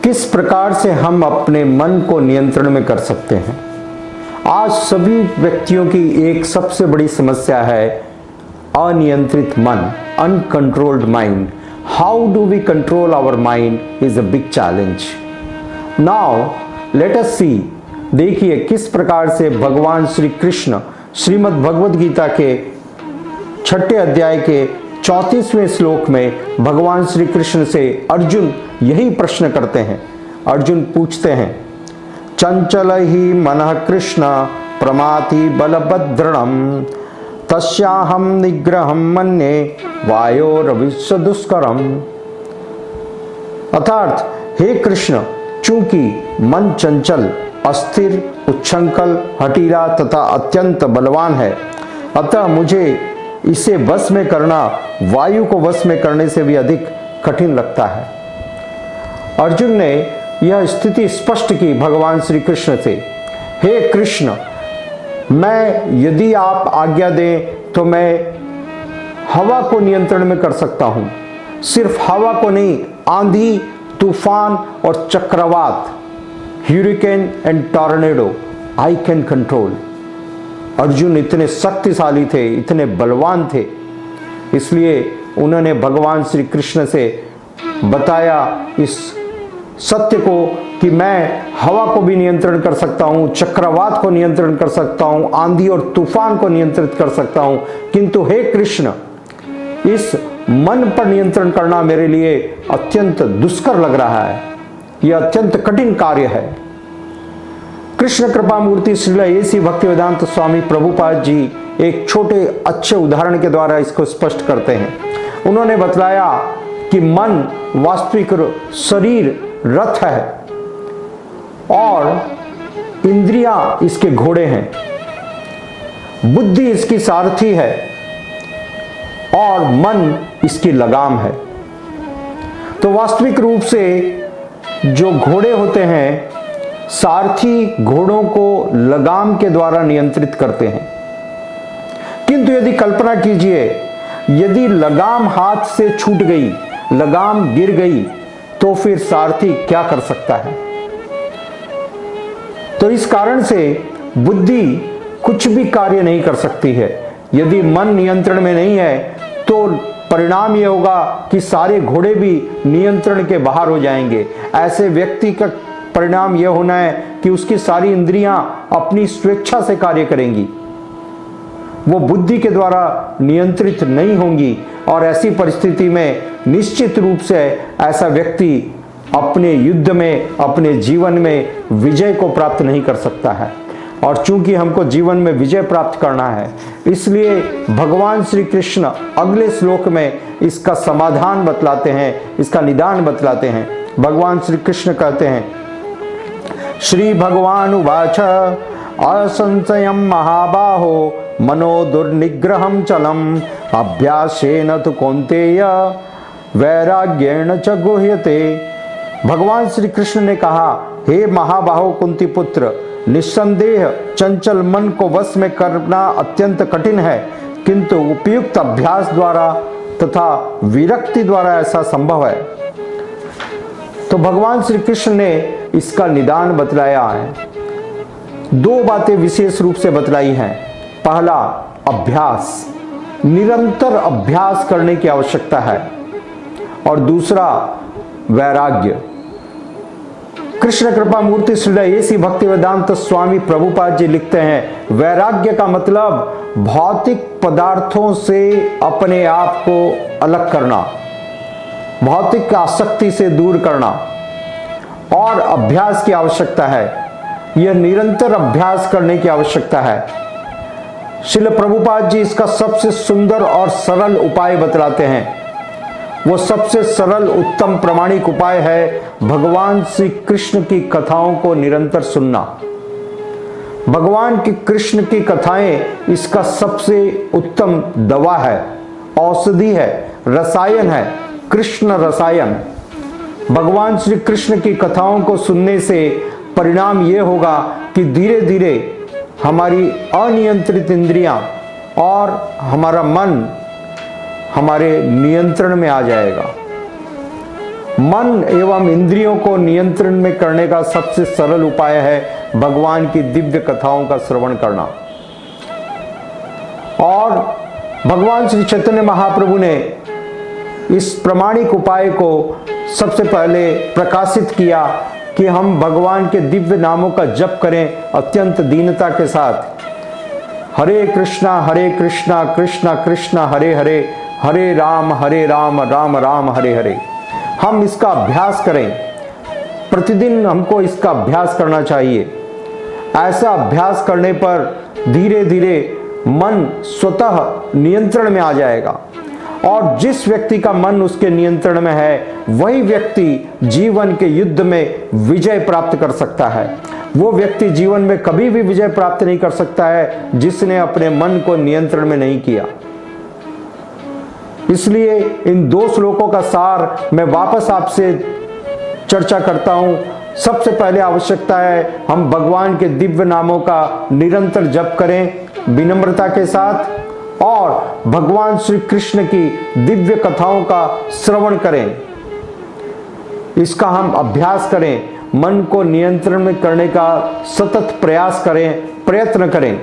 किस प्रकार से हम अपने मन को नियंत्रण में कर सकते हैं। आज सभी व्यक्तियों की एक सबसे बड़ी समस्या है अनियंत्रित मन, uncontrolled mind. How do we control our mind is a big challenge. Now let us see, देखिए किस प्रकार से भगवान श्री कृष्ण श्रीमद् भगवद गीता के 6ठे अध्याय के 34वें श्लोक में भगवान श्री कृष्ण से अर्जुन यही प्रश्न करते हैं। अर्जुन पूछते हैं, चंचल ही मनः कृष्ण प्रमाति बलभद्रणम तस्याहम निग्रहम मन्ये वायोरविश्व दुष्करम। अर्थात हे कृष्ण, चूंकि मन चंचल, अस्थिर, उच्छृंखल, हठीला तथा अत्यंत बलवान है, अतः मुझे इसे वश में करना वायु को वश में करने से भी अधिक कठिन लगता है। अर्जुन ने यह स्थिति स्पष्ट की भगवान श्री कृष्ण से, हे कृष्ण, मैं यदि आप आज्ञा दें तो मैं हवा को नियंत्रण में कर सकता हूं। सिर्फ हवा को नहीं, आंधी, तूफान और चक्रवात, ह्यूरिकेन and tornado I can control. Arjun इतने शक्तिशाली थे, इतने बलवान थे, इसलिए उन्होंने भगवान श्री कृष्ण से बताया इस सत्य को कि मैं हवा को भी नियंत्रण कर सकता हूं, चक्रवात को नियंत्रण कर सकता हूं, आंधी और तूफान को नियंत्रित कर सकता हूं, किंतु हे कृष्ण, इस मन पर नियंत्रण करना मेरे लिए अत्यंत दुष्कर लग रहा है। यह अत्यंत कठिन कार्य है। कृष्ण कृपा मूर्ति श्रील ए.सी. भक्तिवेदांत स्वामी प्रभुपाद जी एक छोटे अच्छे उदाहरण के द्वारा इसको स्पष्ट करते हैं। उन्होंने बतलाया कि मन वास्तविक शरीर रथ है और इंद्रियां इसके घोड़े हैं, बुद्धि इसकी सारथी है और मन इसकी लगाम है। तो वास्तविक रूप से जो घोड़े होते हैं, सारथी घोड़ों को लगाम के द्वारा नियंत्रित करते हैं। किंतु यदि कल्पना कीजिए, यदि लगाम हाथ से छूट गई, लगाम गिर गई, तो फिर सारथी क्या कर सकता है। तो इस कारण से बुद्धि कुछ भी कार्य नहीं कर सकती है। यदि मन नियंत्रण में नहीं है तो परिणाम यह होगा कि सारे घोड़े भी नियंत्रण के बाहर हो जाएंगे। ऐसे व्यक्ति का परिणाम यह होना है कि उसकी सारी इंद्रियां अपनी स्वेच्छा से कार्य करेंगी, वो बुद्धि के द्वारा नियंत्रित नहीं होंगी और ऐसी परिस्थिति में निश्चित रूप से ऐसा व्यक्ति अपने युद्ध में, अपने जीवन में विजय को प्राप्त नहीं कर सकता है। और चूंकि हमको जीवन में विजय प्राप्त करना है, इसलिए भगवान श्री कृष्ण अगले श्लोक में इसका समाधान बतलाते हैं, इसका निदान बतलाते हैं। भगवान श्री कृष्ण कहते हैं, श्री भगवान उवाच असंशयं महाबाहो मनो दुर्निग्रहं चलम अभ्यासेन तु कौन्तेय वैराग्येण च गुह्यते। भगवान श्री कृष्ण ने कहा, हे महाबाहो कुंती पुत्र, निस्संदेह चंचल मन को वश में करना अत्यंत कठिन है, किंतु उपयुक्त अभ्यास द्वारा तथा विरक्ति द्वारा ऐसा संभव है। तो भगवान श्री कृष्ण ने इसका निदान बतलाया है। दो बातें विशेष रूप से बतलाई हैं। पहला, अभ्यास, निरंतर अभ्यास करने की आवश्यकता है, और दूसरा वैराग्य। कृष्ण कृपा मूर्ति श्रील ए.सी. भक्तिवेदांत स्वामी प्रभुपाद जी लिखते हैं, वैराग्य का मतलब भौतिक पदार्थों से अपने आप को अलग करना, भौतिक आसक्ति से दूर करना, और अभ्यास की आवश्यकता है। यह निरंतर अभ्यास करने की आवश्यकता है। श्रील प्रभुपाद जी इसका सबसे सुंदर और सरल उपाय बतलाते हैं। वो सबसे सरल, उत्तम, प्रामाणिक उपाय है भगवान श्री कृष्ण की कथाओं को निरंतर सुनना। भगवान की कृष्ण की कथाएं इसका सबसे उत्तम दवा है, औषधि है, रसायन है, कृष्ण रसायन। भगवान श्री कृष्ण की कथाओं को सुनने से परिणाम यह होगा कि धीरे धीरे हमारी अनियंत्रित इंद्रियां और हमारा मन हमारे नियंत्रण में आ जाएगा। मन एवं इंद्रियों को नियंत्रण में करने का सबसे सरल उपाय है भगवान की दिव्य कथाओं का श्रवण करना। और भगवान श्री चैतन्य महाप्रभु ने इस प्रामाणिक उपाय को सबसे पहले प्रकाशित किया कि हम भगवान के दिव्य नामों का जप करें अत्यंत दीनता के साथ। हरे कृष्णा कृष्णा कृष्णा हरे हरे, हरे राम राम राम हरे हरे। हम इसका अभ्यास करें, प्रतिदिन हमको इसका अभ्यास करना चाहिए। ऐसा अभ्यास करने पर धीरे धीरे मन स्वतः नियंत्रण में आ जाएगा और जिस व्यक्ति का मन उसके नियंत्रण में है वही व्यक्ति जीवन के युद्ध में विजय प्राप्त कर सकता है। वो व्यक्ति जीवन में कभी भी विजय प्राप्त नहीं कर सकता है जिसने अपने मन को नियंत्रण में नहीं किया। इसलिए इन 2 श्लोकों का सार मैं वापस आपसे चर्चा करता हूं। सबसे पहले आवश्यकता है हम भगवान के दिव्य नामों का निरंतर जप करें विनम्रता के साथ और भगवान श्री कृष्ण की दिव्य कथाओं का श्रवण करें। इसका हम अभ्यास करें, मन को नियंत्रण में करने का सतत प्रयास करें, प्रयत्न करें।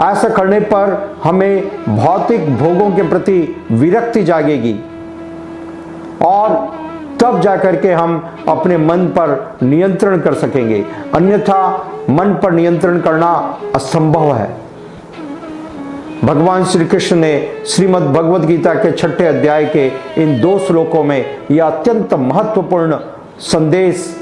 ऐसा करने पर हमें भौतिक भोगों के प्रति विरक्ति जागेगी और तब जाकर के हम अपने मन पर नियंत्रण कर सकेंगे, अन्यथा मन पर नियंत्रण करना असंभव है। भगवान श्री कृष्ण ने श्रीमद् भगवद गीता के 6ठे अध्याय के इन 2 श्लोकों में यह अत्यंत महत्वपूर्ण संदेश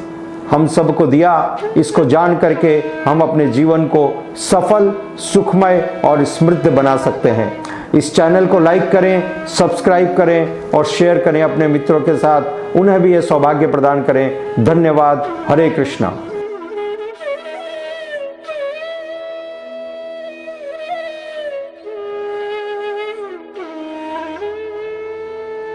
हम सबको दिया। इसको जान करके हम अपने जीवन को सफल, सुखमय और समृद्ध बना सकते हैं। इस चैनल को लाइक करें, सब्सक्राइब करें और शेयर करें अपने मित्रों के साथ, उन्हें भी यह सौभाग्य प्रदान करें। धन्यवाद। हरे कृष्णा।